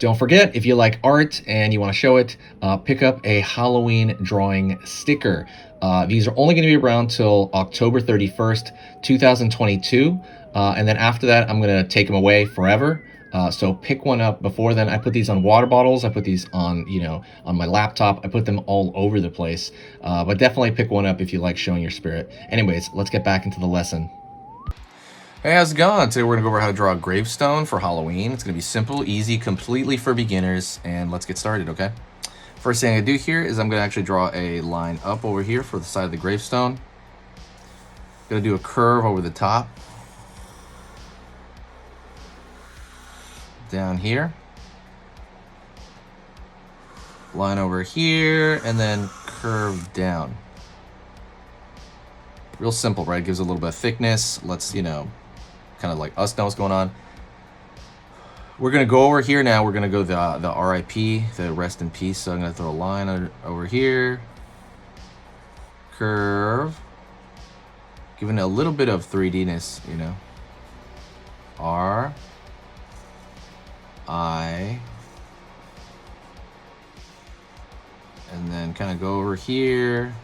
Don't forget, if you like art and you want to show it, pick up a Halloween drawing sticker. These are only going to be around till October 31st, 2022. And then after that, I'm going to take them away forever. So pick one up before then. I put these on water bottles. I put these on, on my laptop. I put them all over the place. But definitely pick one up if you like showing your spirit. Anyways, let's get back into the lesson. Hey, how's it going? Today we're going to go over how to draw a gravestone for Halloween. It's going to be simple, easy, completely for beginners, and let's get started, okay? First thing I do here is I'm going to actually draw a line up over here for the side of the gravestone. Going to do a curve over the top. Down here. Line over here, and then curve down. Real simple, right? Gives a little bit of thickness. Let's, kind of like us know what's going on. We're going to go over here now. We're going to go the RIP, the rest in peace. So I'm going to throw a line over here. Curve. Giving it a little bit of 3D-ness, R. I. And then kind of go over here.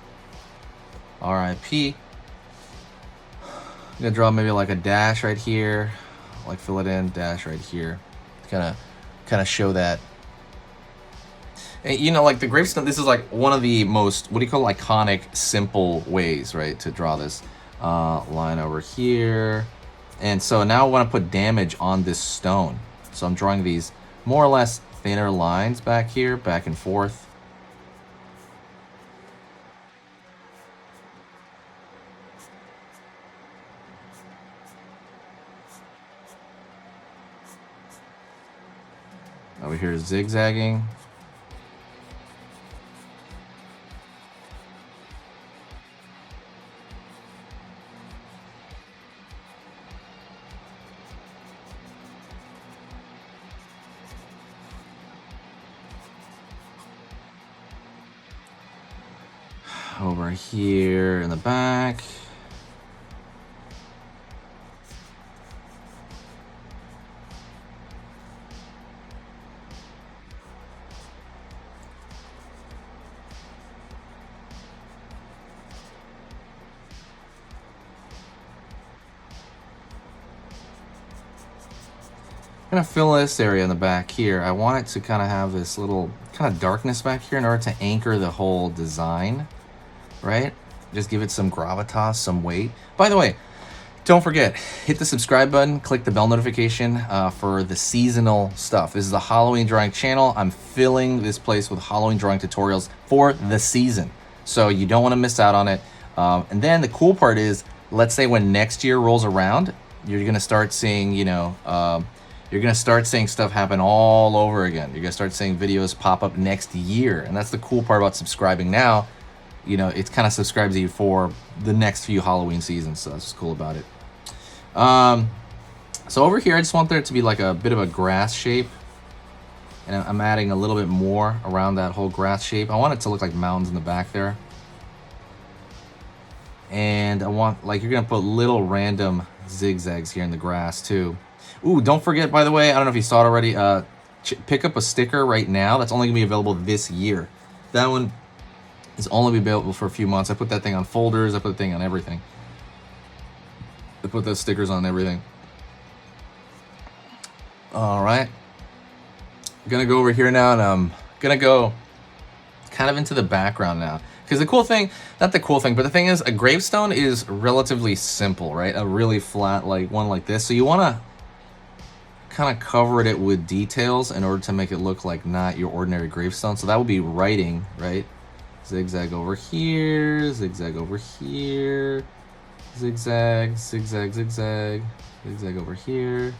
RIP. I'm gonna draw maybe like a dash right here, like fill it in, dash right here, kind of show that. And, like the gravestone. This is like one of the most iconic, simple ways, right, to draw this. Line over here, and so now I want to put damage on this stone. So I'm drawing these more or less thinner lines back here, back and forth. Over here is zigzagging. Over here in the back. I'm gonna fill this area in the back here. I want it to kind of have this little kind of darkness back here in order to anchor the whole design, right? Just give it some gravitas, some weight. By the way, don't forget, hit the subscribe button, click the bell notification for the seasonal stuff. This is the Halloween drawing channel. I'm filling this place with Halloween drawing tutorials for the season. So you don't want to miss out on it. And then the cool part is, let's say when next year rolls around, you're going to start seeing, you're going to start seeing stuff happen all over again. You're going to start seeing videos pop up next year. And that's the cool part about subscribing now. It kind of subscribes you for the next few Halloween seasons. So that's what's cool about it. So over here, I just want there to be like a bit of a grass shape. And I'm adding a little bit more around that whole grass shape. I want it to look like mountains in the back there. And I want, you're going to put little random zigzags here in the grass too. Ooh, don't forget, by the way, I don't know if you saw it already, pick up a sticker right now. That's only going to be available this year. That one is only be available for a few months. I put that thing on folders. I put the thing on everything. I put those stickers on everything. All right. I'm going to go over here now, and I'm going to go kind of into the background now. Because the cool thing, not the cool thing, but the thing is, a gravestone is relatively simple, right? A really flat, one like this. So you want to kind of cover it with details in order to make it look like not your ordinary gravestone. So that would be writing, right? Zigzag over here, zigzag over here, zigzag, zigzag, zigzag, zigzag over here.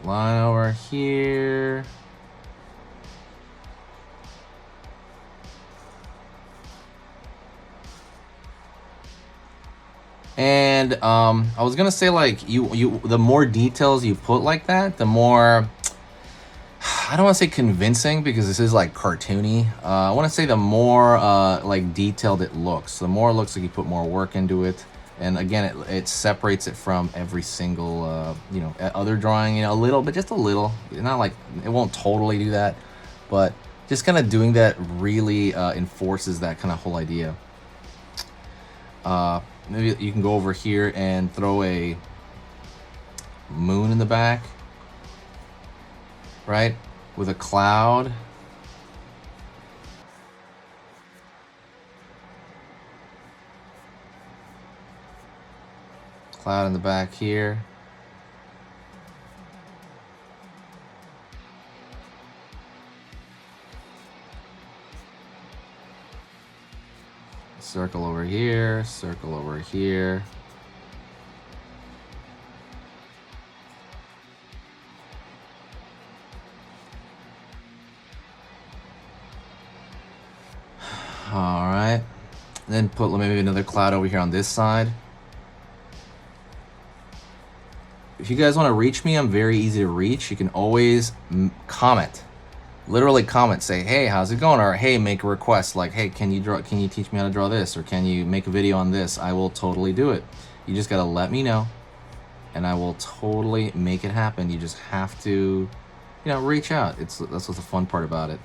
Line over here. And I was gonna say, the more details you put like that, the more, I don't want to say convincing because this is cartoony. I want to say the more detailed it looks. The more it looks like you put more work into it, And again, it separates it from every single, you know, other drawing, you know, a little, but just a little. Not like, it won't totally do that, but just kind of doing that really enforces that kind of whole idea. Maybe you can go over here and throw a moon in the back, right? With a cloud. Cloud in the back here. Circle over here, circle over here. All right. Then put maybe another cloud over here on this side. If you guys want to reach me, I'm very easy to reach. You can always comment. Literally comment, say, hey, how's it going? Or hey, make a request like, hey, can you teach me how to draw this? Or can you make a video on this? I will totally do it. You just gotta let me know and I will totally make it happen. You just have to, you know, reach out. That's what's the fun part about it.